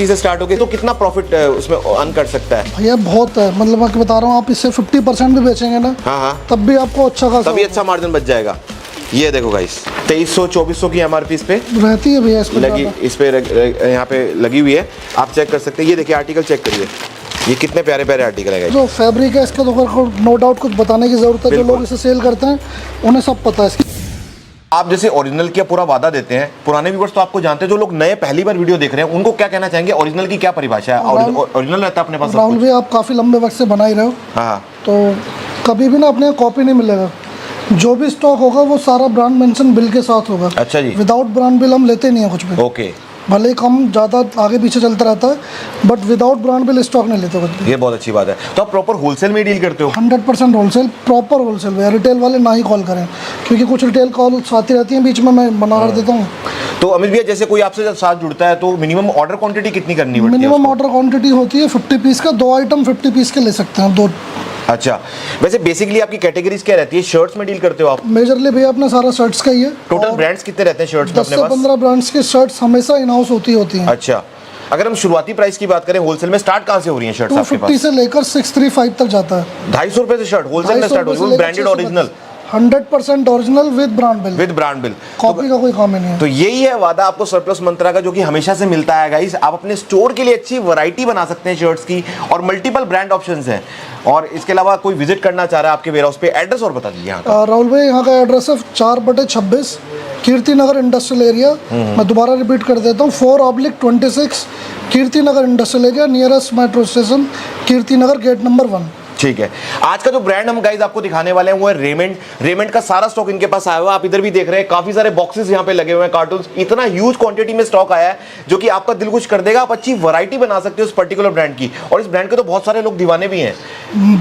50 से स्टार्ट होके तो कितना प्रॉफिट उसमें अर्न कर सकता है? भैया बहुत है, मतलब मैं बता रहा हूँ, आप इससे 50% भी बेचेंगे ना, हाँ, तब भी आपको अच्छा खासा, तभी अच्छा मार्जिन बच जाएगा। ये देखो गाइस 2300-2400 की एमआरपी इस पे रहती है भैया, लगी, इस पे यहाँ पे लगी हुई है, आप चेक कर सकते हैं। ये देखिए आर्टिकल चेक करिए, ये कितने प्यारे प्यारे आर्टिकल है। जो फैब्रिक है इसका तो नो डाउट कुछ बताने की जरूरत है, जो लोग इसे सेल करते हैं उन्हें सब पता है इसकी। आप जैसे ओरिजिनल का पूरा वादा देते हैं, पुराने व्यूअर्स तो आपको जानते हैं, जो लोग नए पहली बार वीडियो देख रहे हैं उनको क्या कहना चाहेंगे? ओरिजिनल की क्या परिभाषा है? ओरिजिनल रहता है अपने पास? राहुल भाई आप काफ़ी लंबे वक्त से बना ही रहे हो, हाँ, तो कभी भी ना अपने कॉपी नहीं मिलेगा। जो भी स्टॉक होगा वो सारा ब्रांड मेंशन बिल के साथ होगा। अच्छा जी। विदाउट ब्रांड बिल हम लेते नहीं है कुछ भी। ओके। भले ही कम ज़्यादा आगे पीछे चलता रहता है, but without brand bill stock नहीं लेते कुछ भी। ये बहुत अच्छी बात है। तो आप प्रॉपर होलसेल में डील करते हो? 100% होलसेल, प्रॉपर होलसेल भैया। रिटेल वाले ना ही कॉल करें, क्योंकि कुछ रिटेल कॉल्स आती रहती हैं बीच में, मैं मना कर देता हूँ। तो अमित भैया जैसे कोई आपसे साथ जुड़ता है तो मिनिमम ऑर्डर क्वांटिटी कितनी करनी पड़ती है? मिनिमम ऑर्डर क्वांटिटी होती है 50 पीस का, 2 आइटम 50 पीस के ले सकते हैं, 2। अच्छा, वैसे बेसिकली आपकी कैटेगरीज क्या रहती है? शर्ट्स में डील करते हो आप? मेजरली भैया अपना सारा शर्ट्स का ही है। टोटल ब्रांड्स कितने रहते हैं शर्ट्स में 10 अपने से पास? 15 ब्रांड्स के शर्ट्स हमेशा इन हाउस होती हैं। अच्छा, अगर हम शुरुआती प्राइस की बात करें होलसेल में स्टार्ट कहाँ से हो रही है शर्ट्स आपके पास? 250 से लेकर 635 तक जाता है। 250 रुपए से शर्ट होलसेल में स्टार्ट हो रही है, branded original? 100% original with brand bill. With brand bill, copy का कोई काम ही नहीं है। तो यही है वादा आपको सरप्लस मंत्रा का, जो कि हमेशा से मिलता है गाइस। आप अपने स्टोर के लिए अच्छी वैरायटी बना सकते हैं शर्ट्स की, और मल्टीपल ब्रांड ऑप्शंस हैं। और इसके अलावा कोई विजिट करना चाह रहा है आपके वेयरहाउस पे, एड्रेस और बता दीजिए यहाँ का। राहुल भाई यहाँ का एड्रेस है 4/26 कीर्ति नगर इंडस्ट्रियल एरिया। मैं दोबारा रिपीट कर देता हूँ, 4/26 Kirti Nagar industrial area, nearest metro station Kirti Nagar, gate number 1। ठीक है। आज का जो ब्रांड हम गाइस आपको दिखाने वाले हैं वो है रेमंड। रेमंड का सारा स्टॉक इनके पास आया हुआ है। आप इधर भी देख रहे हैं, काफी सारे बॉक्सेस यहाँ पे लगे हुए हैं, कार्टून्स। इतना ह्यूज क्वांटिटी में स्टॉक आया है जो कि आपका दिल खुश कर देगा। आप अच्छी वैरायटी बना सकते हो उस पर्टिकुलर ब्रांड की, और इस ब्रांड के तो बहुत सारे लोग दीवाने भी हैं।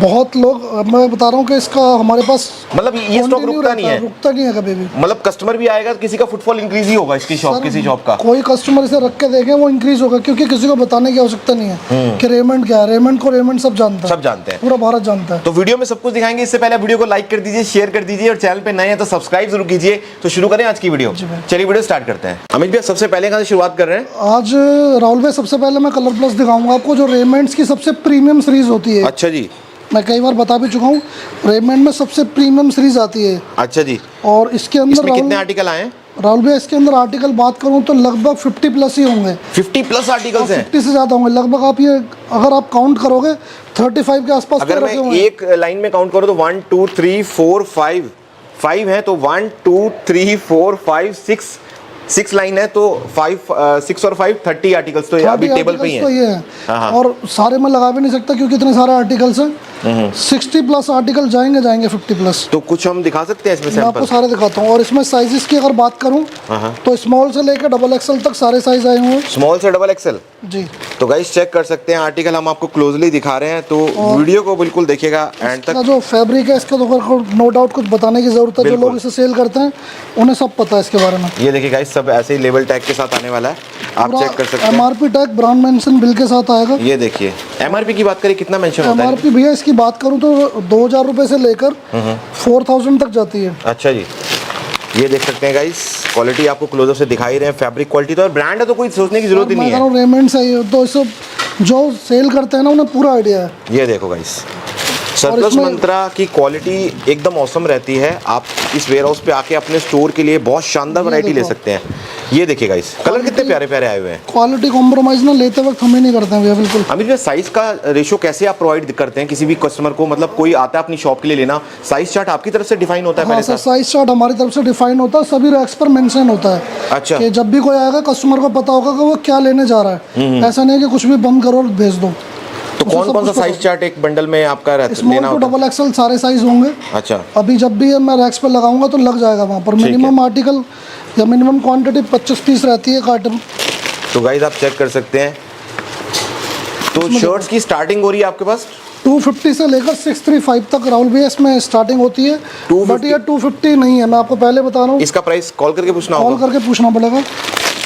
बहुत लोग, मैं बता रहा हूँ कि इसका हमारे पास मतलब ये स्टॉक रुकता नहीं है? रुकता नहीं है कभी भी। मतलब कस्टमर भी आएगा, किसी का फुटफॉल इंक्रीज ही होगा इसकी शॉप, किसी शॉप का कोई कस्टमर इसे रख के देखे वो इंक्रीज होगा, क्योंकि किसी को बताने की आवश्यकता नहीं है कि रेमंड क्या है। रेमंड को रेमंड सब जानता है, सब जानते हैं, पूरा भारत जानता है। तो वीडियो में सब कुछ दिखाएंगे। इससे पहले वीडियो को लाइक कर दीजिए, शेयर कर दीजिए, और चैनल पे नए हैं तो सब्सक्राइब जरूर कीजिए। तो शुरू करें आज की वीडियो। चलिए वीडियो स्टार्ट करते हैं। अमित भैया सबसे पहले कहाँ से शुरुआत कर रहे हैं? आज राहुल भाई सबसे पहले मैं कलर प्लस दिखाऊंगा आपको, जो रेमंड्स की सबसे प्रीमियम सीरीज होती है। अच्छा जी। मैं कई बार बता भी चुका हूँ, रेमंड में सबसे प्रीमियम सीरीज आती है। अच्छा जी। और इसके अंदर कितने आर्टिकल आए हैं राहुल भाई? इसके अंदर आर्टिकल बात करूं तो लगभग 50 प्लस ही होंगे। 50 प्लस आर्टिकल्स हैं? 50 से ज़्यादा होंगे लगभग। आप ये अगर आप काउंट करोगे 35 के आसपास। अगर मैं एक लाइन में काउंट करूं तो 1 2 3 4 5 है, तो 1 2 3 4 5 6 लाइन है, तो 6 और 5 30 आर्टिकल्स तो अभी टेबल पे ही है। हाँ। और सारे मैं लगा भी नहीं सकता क्योंकि इतने सारे आर्टिकल्स हैं। 60 प्लस आर्टिकल जाएंगे 50 प्लस। तो कुछ हम दिखा सकते हैं इसमें सैंपल? मैं आपको सारे दिखाता हूँ। और इसमें साइजेस की अगर बात करूँ तो स्मॉल से लेकर डबल एक्सएल तक सारे साइज आए हुए हैं। स्मॉल से डबल एक्सएल जी। तो गाइस चेक कर सकते हैं, आर्टिकल हम आपको क्लोजली दिखा रहे हैं, तो वीडियो को बिल्कुल देखिएगा एंड तक। जो फैब्रिक है इसका तो नो डाउट कुछ बताने की जरूरत है, जो लोग इसे सेल करते हैं उन्हें सब पता है इसके बारे में। ये देखिए गाइस, सब ऐसे ही लेबल टैग के साथ आने वाला है, आप चेक कर सकते हैं। MRP tag brand mention bill के साथ आएगा। ये देखिए एमआरपी की बात करें कितना मेंशन होता है? एमआरपी भैया इसकी बात करूं तो 2000 रुपए से लेकर 4000 तक जाती है। अच्छा जी। ये देख सकते हैं गाइस, क्वालिटी आपको क्लोजअप से दिखाई रहे हैं। फैब्रिक क्वालिटी तो, और ब्रांड है तो कोई सोचने की जरूरत ही नहीं है। रेमंड सही है तो सब जो सेल करते हैं ना उन्हें पूरा आइडिया है। ये देखो गाइस, सरप्लस मंत्रा की क्वालिटी एकदम औसम रहती है। आप इस वेयर हाउस पे आके अपने स्टोर के लिए बहुत शानदार वैरायटी ले सकते हैं। ये देखिए गाइस, कलर कितने प्यारे प्यारे आए हुए हैं। क्वालिटी कॉम्प्रोमाइज ना लेते वक्त हमें नहीं करते हैं भैया, बिल्कुल। अमित भैया साइज का रेशो कैसे आप प्रोवाइड करते हैं किसी भी कस्टमर को? मतलब कोई आता है अपनी शॉप के लिए लेना, साइज चार्ट आपकी तरफ से डिफाइन होता है? हाँ सर, साइज चार्ट हमारी तरफ से डिफाइन होता है, सभी रैक्स पर मेंशन होता है। अच्छा। कि जब भी कोई आएगा कस्टमर को पता होगा कि वो क्या लेने जा रहा है। ऐसा नहीं है कि कुछ भी बंद करो और भेज दो। तो कौन कौन सा साइज चार्ट एक बंडल में आपका लेना होता है? स्मॉल टू डबल एक्सएल सारे साइज होंगे। अच्छा। अभी जब भी मैं रैक्स पे लगाऊंगा तो लग जाएगा वहाँ पर। मिनिमम आर्टिकल या मिनिमम क्वांटिटी 25 पीस रहती है कार्टन। तो गाइस आप चेक कर सकते हैं, तो शर्ट्स की स्टार्टिंग हो रही है आपके पास 250 से लेकर 635 तक राहुल भैया इसमें स्टार्टिंग होती है। बट ये 250 नहीं है, मैं आपको पहले बता रहा हूँ। इसका प्राइस कॉल करके पूछना होगा? कॉल करके पूछना पड़ेगा।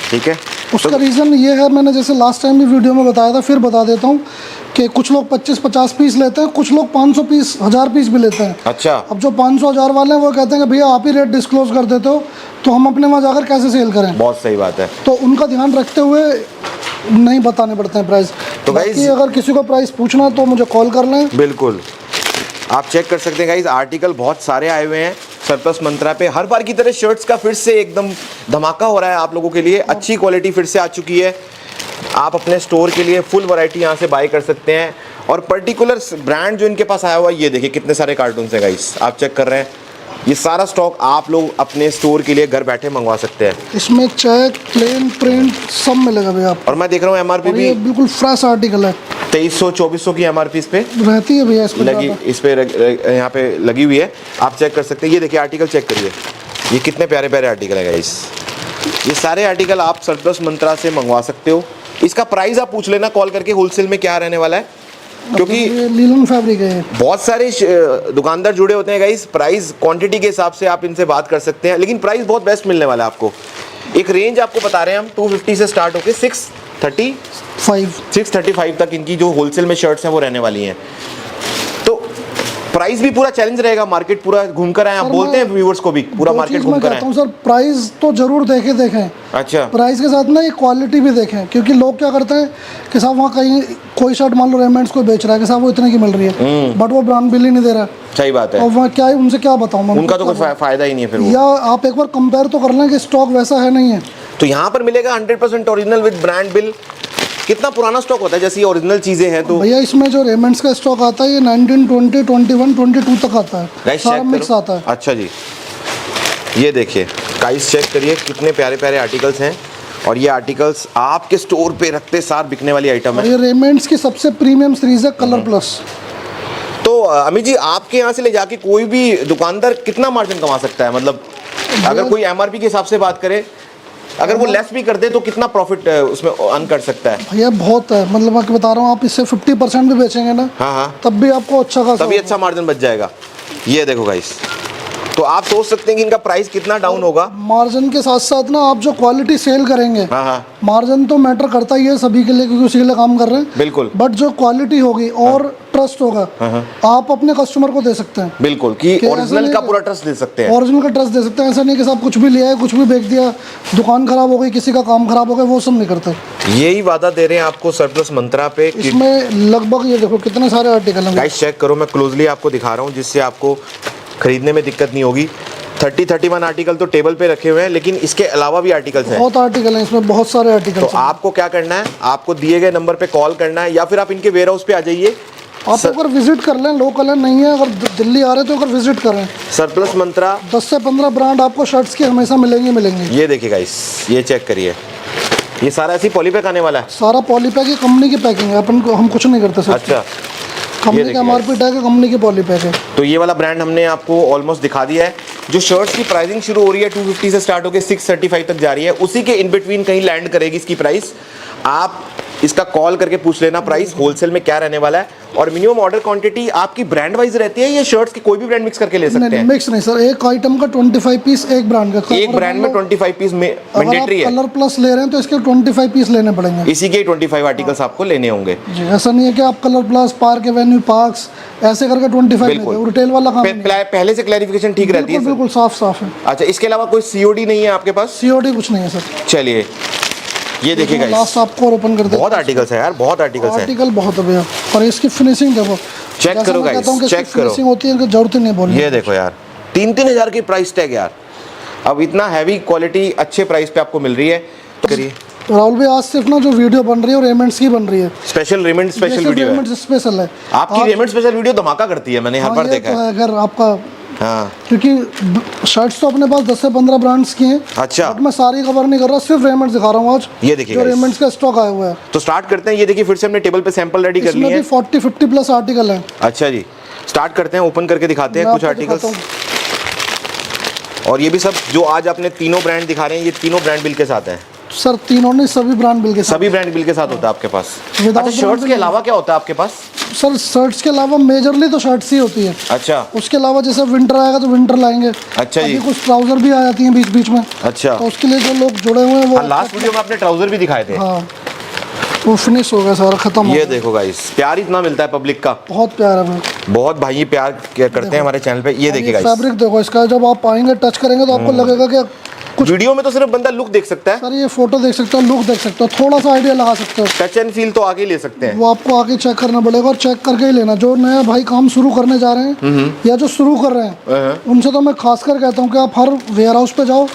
ठीक है। उसका रीज़न ये है, मैंने जैसे लास्ट टाइम भी वीडियो में बताया था, फिर बता देता हूँ कि कुछ लोग 25-50 पीस लेते हैं, कुछ लोग 500 पीस 1000 पीस भी लेते हैं। अच्छा। अब जो 500-1000 वाले हैं वो कहते हैं कि भैया आप ही रेट डिस्क्लोज कर देते हो, तो हम अपने वहाँ जाकर कैसे सेल करें? बहुत सही बात है। तो उनका ध्यान रखते हुए नहीं बताने पड़ते हैं प्राइस। तो बाकी guys- अगर किसी को प्राइस पूछना है तो मुझे कॉल कर लें। बिल्कुल, आप चेक कर सकते हैं गाइस, आर्टिकल बहुत सारे आए हुए हैं सरप्लस मंत्रा पे। हर बार की तरह शर्ट्स का फिर से एकदम धमाका हो रहा है आप लोगों के लिए। अच्छी क्वालिटी फिर से आ चुकी है। आप अपने स्टोर के लिए फुल वैरायटी यहाँ से बाय कर सकते हैं। और पर्टिकुलर ब्रांड जो इनके पास आया हुआ है, ये देखिए कितने सारे कार्टून है गाइस, आप चेक कर रहे हैं। ये सारा स्टॉक आप लोग अपने स्टोर के लिए घर बैठे मंगवा सकते हैं। इसमें चेक, प्लेन, प्रिंट सब मिलेगा भैया आपको। और मैं देख रहा हूँ एमआरपी और भी ये बिल्कुल फ्रेश आर्टिकल है, 2300-2400 की एमआरपी इस पे रहती है भैया इसमें लगी, ज़्यादा। इस पे यहाँ पे लगी हुई है। आप चेक कर सकते हैं। ये देखिए आर्टिकल चेक करिए, ये कितने प्यारे प्यारे आर्टिकल है गाइस। ये सारे आर्टिकल आप सरप्लस मंत्रा से मंगवा सकते हो। इसका प्राइस आप पूछ लेना कॉल करके होलसेल में क्या रहने वाला है, क्योंकि ये लीलन फैब्रिक है। बहुत सारे दुकानदार जुड़े होते हैं गाइस। प्राइस क्वांटिटी के हिसाब से आप इनसे बात कर सकते हैं, लेकिन प्राइस बहुत बेस्ट मिलने वाला है आपको। एक रेंज आपको बता रहे हैं हम, 250 से स्टार्ट होकर 635 तक इनकी जो होलसेल में शर्ट्स हैं वो रहने वाली हैं। तो प्राइस भी पूरा चैलेंज रहेगा, मार्केट पूरा घूम कर आए। आप बोलते हैं व्यूअर्स को भी पूरा दो मार्केट चीज़ घूम मैं कर कहता आए। हूँ सर, प्राइस तो जरूर देखें। अच्छा, प्राइस के साथ ना ये क्वालिटी भी देखें, क्योंकि लोग क्या करते हैं कि साहब वहाँ कहीं कोई शर्ट मान लो रेमंड्स को बेच रहा है कि साहब वो इतने की मिल रही है, बट वो ब्रांड बिल ही नहीं दे रहा है। सही बात है। और वहाँ क्या है, उनसे क्या बताऊँ मैं, उनका तो कोई फायदा ही नहीं है फिर वो। या आप एक बार कंपेयर तो कर लें कि स्टॉक वैसा है नहीं है। तो यहाँ पर मिलेगा 100% ओरिजिनल विद ब्रांड बिल। कितना पुराना स्टॉक होता है, जैसे ये ओरिजिनल चीजें हैं तो भैया इसमें जो रेमंड्स का स्टॉक आता है ये 19, 20, 21, 22 तक आता है, गाइस सारा चेक मिक्स करो। आता है। अच्छा जी, ये देखिए गाइस चेक करिए कितने प्यारे प्यारे आर्टिकल्स हैं। और ये आर्टिकल्स आपके स्टोर पे रखते सार बिकने वाली आइटम और है। ये रेमंड्स की सबसे प्रीमियम सीरीज है कलर प्लस। तो अमित जी, आपके यहाँ से ले जाके कोई भी दुकानदार कितना मार्जिन कमा सकता है? मतलब अगर कोई एमआरपी के हिसाब से बात करे, अगर वो लेस भी कर दे तो कितना प्रॉफिट उसमें अर्न कर सकता है? भैया बहुत है, मतलब मैं बता रहा हूँ, आप इससे 50% भी बेचेंगे ना, हाँ हाँ, तब भी आपको अच्छा खासा तभी अच्छा मार्जिन बच जाएगा। ये देखो गाइस, तो आप सोच सकते हैं कि इनका प्राइस कितना डाउन होगा। मार्जिन के साथ साथ ना आप जो क्वालिटी सेल करेंगे, हाँ हाँ, मार्जिन तो मैटर करता ही है सभी के लिए, क्योंकि उसी के लिए काम कर रहे हैं। बिल्कुल बट जो क्वालिटी होगी और ट्रस्ट होगा, आप अपने कस्टमर को दे सकते हैं। बिल्कुल, कि कि ऐसा ओरिजिनल नहीं का है- पूरा ट्रस्ट दे सकते हैं। ओरिजिनल का ट्रस्ट दे सकते हैं। ऐसा नहीं कि साहब कुछ भी लिया है, कुछ भी बेच दिया, दुकान खराब हो गई, किसी का काम खराब हो गया, वो सब नहीं करते। यही वादा दे रहे हैं आपको सरप्लस मंत्रा पे। इसमें लगभग ये देखो कितने सारे आर्टिकल हैं। गाइस चेक करो, मैं क्लोजली आपको दिखा रहा हूँ जिससे आपको खरीदने में दिक्कत नहीं होगी। 31 आर्टिकल तो टेबल पे रखे हुए हैं, लेकिन इसके अलावा भी आर्टिकल्स हैं। बहुत आर्टिकल हैं इसमें, बहुत सारे आर्टिकल तो आपको क्या करना है, आपको दिए गए नंबर पे कॉल करना है, या फिर आप इनके वेयर हाउस पे आ जाइए। आप अगर विजिट कर लें, लोकल है नहीं है, अगर दिल्ली आ रहे हैं तो अगर विजिट करें। सरप्लस मंत्रा 10 से 15 ब्रांड आपको शर्ट्स की हमेशा मिलेंगे। ये देखिए गाइस, ये चेक करिए, ये सारा ऐसी पॉलीपैक आने वाला है। सारा पॉलीपैक ही कंपनी की पैकिंग है, अपन को हम कुछ नहीं करते सर। अच्छा, कंपनी का एमआरपी टैग है, कंपनी की पॉलीपैक है। तो ये वाला ब्रांड हमने आपको ऑलमोस्ट दिखा दिया है। जो शर्ट्स की प्राइसिंग शुरू हो रही है 250 से स्टार्ट होकर 635 तक जा रही है, उसी के इन बिटवीन कहीं लैंड करेगी इसकी प्राइस। आप इसका कॉल करके पूछ लेना प्राइस होलसेल में क्या रहने वाला है। और मिनिमम ऑर्डर क्वांटिटी आपकी ब्रांड वाइज रहती है, ये शर्ट्स की कोई भी ब्रांड मिक्स करके ले सकते हैं? मिक्स नहीं सर, एक आइटम का 25 पीस एक ब्रांड का। एक ब्रांड में 25 पीस मैंडेटरी है। कलर प्लस ले रहे हैं तो इसके 25 पीस लेने पड़ेंगे। इसी के 25 आर्टिकल्स आपको लेने होंगे। जी, ऐसा नहीं है कि आप colour plus, park Avenue, parks ऐसे करके 25 लेंगे। रिटेल वाला काम नहीं है। पहले से क्लैरिफिकेशन ठीक रहती है बिल्कुल सर? बिल्कुल साफ है। अच्छा, इसके अलावा कोई सीओडी नहीं है आपके पास? सीओडी कुछ नहीं है सर। चलिए, ये देखिए गाइस, लास्ट आपको और ओपन कर दे। बहुत आर्टिकल्स है यार, बहुत आर्टिकल्स हैं। आर्टिकल बहुत है भैया, और इसकी फिनिशिंग देखो। चेक करो गाइस, चेक करो। फिनिशिंग होती है कि जरूरत ही नहीं बोलने। ये देखो यार, 3-3 हज़ार की प्राइस टैग यार। अब इतना हैवी क्वालिटी अच्छे प्राइस पे आपको मिल रही है। तो करिए राहुल भाई, आज सिर्फ ना जो वीडियो बन रही है वो रेमंड्स की बन रही है। स्पेशल रेमंड स्पेशल वीडियो है। रेमंड्स स्पेशल है। आपकी रेमंड स्पेशल वीडियो धमाका करती है, मैंने हर बार देखा है। अगर आपका, हाँ, क्योंकि शर्ट्स तो अपने पास 10 से 15 ब्रांड्स की हैं। अच्छा, बट मैं सारी कवर नहीं कर रहा, सिर्फ रेमंड्स दिखा रहा हूँ आज। ये देखिए जो guys। रेमंड्स का स्टॉक आया हुआ है। तो स्टार्ट करते हैं। ये देखिए, फिर से हमने टेबल पे सैंपल रेडी कर इसमें लिए भी हैं। 40-50 प्लस आर्टिकल हैं। अच्छा जी, स्टार्ट करते हैं, ओपन करके दिखाते हैं मैं कुछ आपको आर्टिकल्स। दिखाता हूँ। और ये भी सब जो आज आपने तीनों ब्रांड दिखा रहे हैं, ये तीनों ब्रांड बिल के साथ हैं। सर तीनों नहीं, सभी ब्रांड बिल के साथ। सभी ब्रांड बिल के साथ होता है आपके पास? Without अच्छा, शर्ट्स brand के bill अलावा क्या होता है आपके पास? सर शर्ट्स के अलावा मेजरली तो शर्ट्स ही होती है। अच्छा उसके अलावा जैसे विंटर आएगा तो विंटर लाएंगे। अच्छा जी। अभी कुछ ट्राउजर भी आ जाती हैं बीच बीच में। अच्छा, तो उसके लिए जो लोग जुड़े हुए हैं वो हाँ, लास्ट वीडियो में आपने ट्राउजर भी दिखाए थे। हाँ, वो फिनिश हो गया सारा, खत्म हो ये गया। देखो गाइस, प्यार इतना मिलता है पब्लिक का। बहुत प्यार है भाई। बहुत भाई प्यार करते हैं हमारे चैनल पे। ये देखिए गाइस, फैब्रिक देखो इसका, जब आप आएंगे टच करेंगे तो आपको लगेगा कि वीडियो में तो सिर्फ बंदा लुक देख सकता है, सर ये फोटो देख सकते हो, लुक देख सकते हो, थोड़ा सा आइडिया लगा सकते हो। टच एंड फील तो आगे ले सकते हैं। वो आपको आगे चेक करना पड़ेगा और चेक करके ही लेना। जो नया भाई काम शुरू करने जा रहे हैं या जो शुरू कर रहे हैं, उनसे तो मैं खासकर कहता हूँ कि आप हर वेयर हाउस पे जाओ,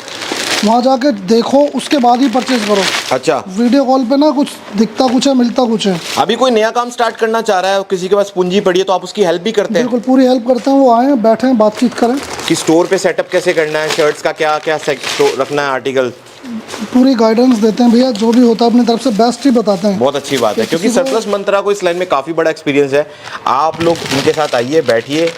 वहाँ जाके देखो, उसके बाद ही परचेज करो। अच्छा, वीडियो कॉल पे ना कुछ दिखता कुछ है, मिलता कुछ है। अभी कोई नया काम स्टार्ट करना चाह रहा है, किसी के पास पूंजी पड़ी है, तो आप उसकी हेल्प भी करते हैं? बिल्कुल पूरी हेल्प करते हैं। वो आए बैठे हैं, बातचीत करें कि स्टोर पे सेटअप कैसे करना है, शर्ट्स का क्या क्या रखना है, आर्टिकल पूरी गाइडेंस देते हैं भैया। जो भी होता है अपनी तरफ से बेस्ट ही बताते हैं। बहुत अच्छी बात है, क्योंकि सरप्लस मंत्रा को इस लाइन में काफ़ी बड़ा एक्सपीरियंस है। आप लोग इनके साथ आइए, बैठिए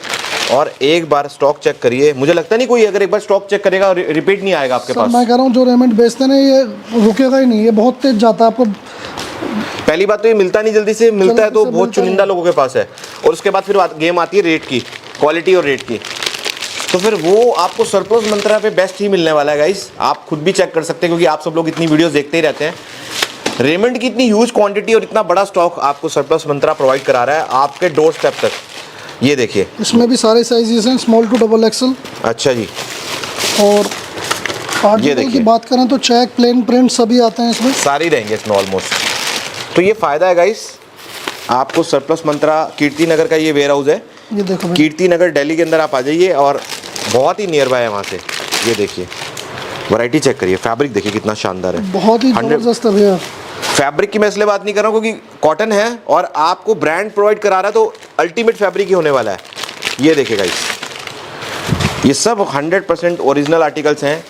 और एक बार स्टॉक चेक करिए। मुझे लगता नहीं कोई अगर एक बार स्टॉक चेक करेगा रिपीट नहीं आएगा आपके पास। मैं कह रहा हूँ जो रेमंड बेचते हैं ये रुकेगा ही नहीं, ये बहुत तेज जाता है। आपको पहली बात तो ये मिलता नहीं जल्दी से, मिलता है तो से बहुत मिलता चुनिंदा लोगों के पास है। और उसके बाद फिर गेम आती है रेट की, क्वालिटी और रेट की। तो फिर वो आपको सरप्लस मंत्रा पे बेस्ट ही मिलने वाला है गाइस। आप खुद भी चेक कर सकते हैं, क्योंकि आप सब लोग इतनी वीडियोस देखते ही रहते हैं। रेमंड की इतनी ह्यूज क्वांटिटी और इतना बड़ा स्टॉक आपको सरप्लस मंत्रा प्रोवाइड करा रहा है आपके डोर स्टेप तक। ये देखिए, इसमें भी सारे साइजेस हैं, स्मॉल टू डबल एक्सल। अच्छा जी। और आर्टिकल की बात करें तो चेक, प्लेन, प्रिंट सभी आते हैं इसमें, सारे ही रहेंगे इसमें ऑलमोस्ट। तो ये फ़ायदा है गाइस, आपको सरप्लस मंत्रा कीर्ति नगर का ये वेयर हाउस है। ये देखो भाई, कीर्ति नगर दिल्ली के अंदर आप आ जाइए और बहुत ही नियर बाय है वहाँ से। ये देखिए, वैरायटी चेक करिए, फैब्रिक देखिए कितना शानदार है, बहुत ही जबरदस्त है भैया। फैब्रिक की मैं इसलिए बात नहीं कर रहा हूँ क्योंकि कॉटन है और आपको ब्रांड प्रोवाइड करा रहा है, तो अल्टीमेट फैब्रिक ही होने वाला है। ये देखिए गाइस, ये सब 100% ओरिजिनल आर्टिकल्स हैं।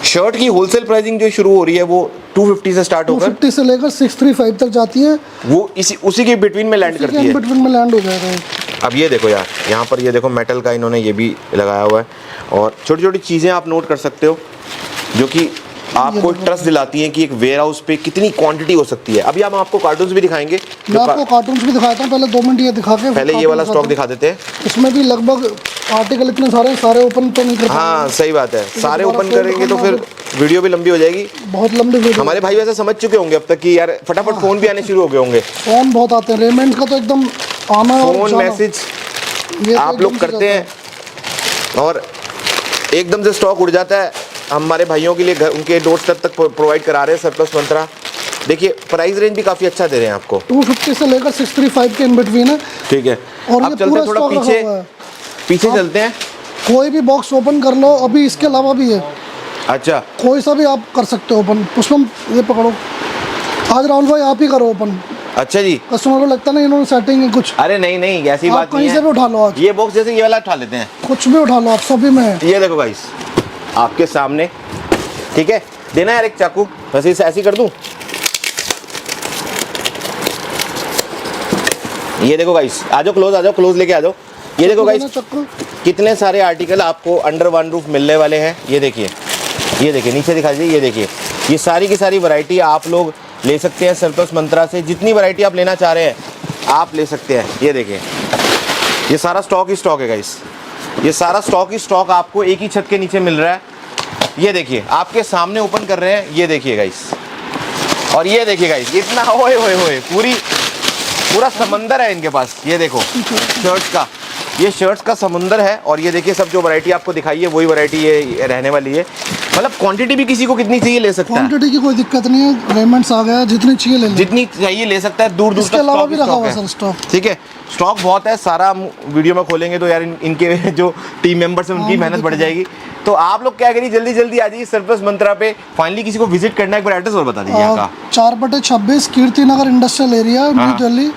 शर्ट की होलसेल प्राइसिंग जो शुरू हो रही है वो 250 से स्टार्ट होकर 250 से लेकर 635 तक जाती है। वो उसी के बिटवीन में लैंड करती है। बिटवीन में लैंड हो जाएगा। अब ये देखो यार, यहाँ पर ये देखो मेटल का इन्होंने ये भी लगाया हुआ है, और छोटी छोटी चीज़ें आप नोट कर सकते हो जो कि आपको एक ट्रस्ट दिलाती हैं कि एक वेयर हाउस पे कितनी क्वांटिटी हो सकती है। अभी हम आपको कार्टून्स भी दिखाएंगे। मैं आपको कार्टून्स भी दिखाता हूँ, पहले 2 मिनट ये दिखा के पहले ये वाला स्टॉक दिखा देते हैं। इसमें भी लगभग आर्टिकल इतने सारे ओपन तो नहीं कर पाएंगे। हाँ सही बात है, सारे ओपन करेंगे तो फिर वीडियो भी लंबी हो जाएगी, बहुत लंबी वीडियो। हमारे भाई वैसे समझ चुके होंगे अब तक कि यार फटाफट फोन भी आने शुरू हो गए होंगे। फोन बहुत आते हैं, रेमंड का तो एकदम आना और फोन मैसेज आप लोग करते हैं और एकदम से स्टॉक उड़ जाता है। हमारे भाइयों के लिए घर उनके डोर स्टेप तक प्रोवाइड करा रहे हैं सरप्लस मंत्रा। देखिए प्राइस रेंज भी काफ़ी अच्छा दे रहे हैं आपको, 250 से लेकर 635 के इन बिटवीन है। ठीक है, और अब चलते हैं थोड़ा पीछे चलते हैं। कोई भी बॉक्स ओपन कर लो, अभी इसके अलावा भी है। अच्छा, कोई सा भी आप कर सकते हो ओपन। पुष्पम ये पकड़ो, आज राहुल भाई आप ही करो ओपन। अच्छा जी। कस्टमर को लगता नहीं इन्होंने सेटिंग है कुछ। अरे नहीं नहीं, ऐसी बात नहीं है, कहीं से भी उठा लो आज। ये बॉक्स जैसे ये वाला उठा लेते हैं, कुछ भी उठा लो आप, सभी में है। ये देखो गाइस आपके सामने, ठीक है। देना यार एक चाकू, वैसे ऐसे कर दूं। ये देखो गाइस, आ जाओ क्लोज लेके आ जाओ। ये देखो गाइस कितने सारे आर्टिकल आपको अंडर वन रूफ मिलने वाले हैं। ये देखिए नीचे दिखा दीजिए। ये देखिए, ये सारी की सारी वैरायटी आप लोग ले सकते हैं सरप्लस मंत्रा से। जितनी वैरायटी आप लेना चाह रहे हैं आप ले सकते हैं। ये देखिए, ये सारा स्टॉक ही स्टॉक है गाइस, ये सारा स्टॉक ही स्टॉक आपको एक ही छत के नीचे मिल रहा है। ये देखिए आपके सामने ओपन कर रहे हैं, ये देखिए गाइस, और ये देखिए गाइस इतना होए पूरा समंदर है इनके पास। ये देखो शर्ट्स का, ये शर्ट्स का समंदर है। और ये देखिए सब जो वैरायटी आपको दिखाई है वही वैरायटी ये रहने वाली है। मतलब क्वांटिटी भी किसी को कितनी चाहिए ले सकता है, क्वांटिटी की कोई दिक्कत नहीं है। रेमंड्स आ गया, जितनी चाहिए ले लो, जितनी चाहिए ले सकता है। दूर इसके अलावा भी रखा हुआ है स्टॉक। ठीक है, स्टॉक बहुत है, सारा हम वीडियो में खोलेंगे तो यार इनके जो टीम मेंबर्स हैं उनकी मेहनत बढ़ जाएगी। तो आप लोग क्या करिए, जल्दी आ जाइए सरप्लस मंत्रा पे। फाइनली किसी को विजिट करना है, एक बार एड्रेस और बता दीजिए आपका। 4/26 Kirti Nagar industrial area, New Delhi.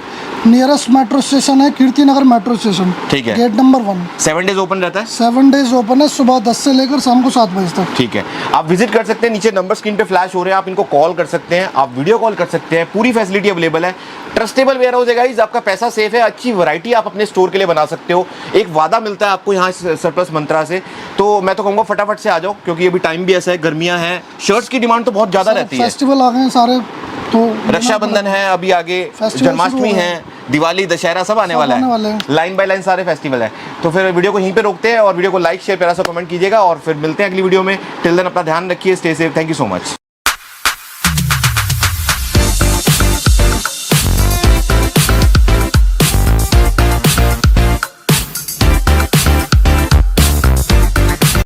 Nearest metro station है कीर्ति नगर मेट्रो स्टेशन, ठीक है। Gate number 1। 7 डेज ओपन रहता है। 7 डेज ओपन है, सुबह 10 से लेकर शाम को 7 बजे तक। ठीक है, आप विजिट कर सकते हैं, नीचे नंबर स्क्रीन पे फ्लैश हो रहे हैं, आप इनको कॉल कर सकते हैं, आप वीडियो कॉल कर सकते हैं, पूरी फैसिलिटी अवेलेबल है। ट्रस्टेबल वेयर हाउस है गाइस, आपका पैसा सेफ है, अच्छी वैरायटी आप अपने स्टोर के लिए बना सकते हो। एक वादा मिलता है आपको यहाँ सरप्लस मंत्रा से। तो मैं तो कहूँगा फटाफट से आ जाओ, क्योंकि अभी टाइम भी ऐसा है, गर्मियाँ हैं, शर्ट्स की डिमांड तो बहुत ज़्यादा रहती है। फेस्टिवल आ गए हैं सारे, तो रक्षाबंधन है अभी आगे, जन्माष्टमी है, दिवाली, दशहरा सब आने वाला है, लाइन बाय लाइन सारे फेस्टिवल है। तो फिर वीडियो को यहीं पे रोकते हैं और वीडियो को लाइक शेयर प्यारा सा कमेंट कीजिएगा और फिर मिलते हैं अगली वीडियो में। टिल देन अपना ध्यान रखिए, stay safe, thank you so much.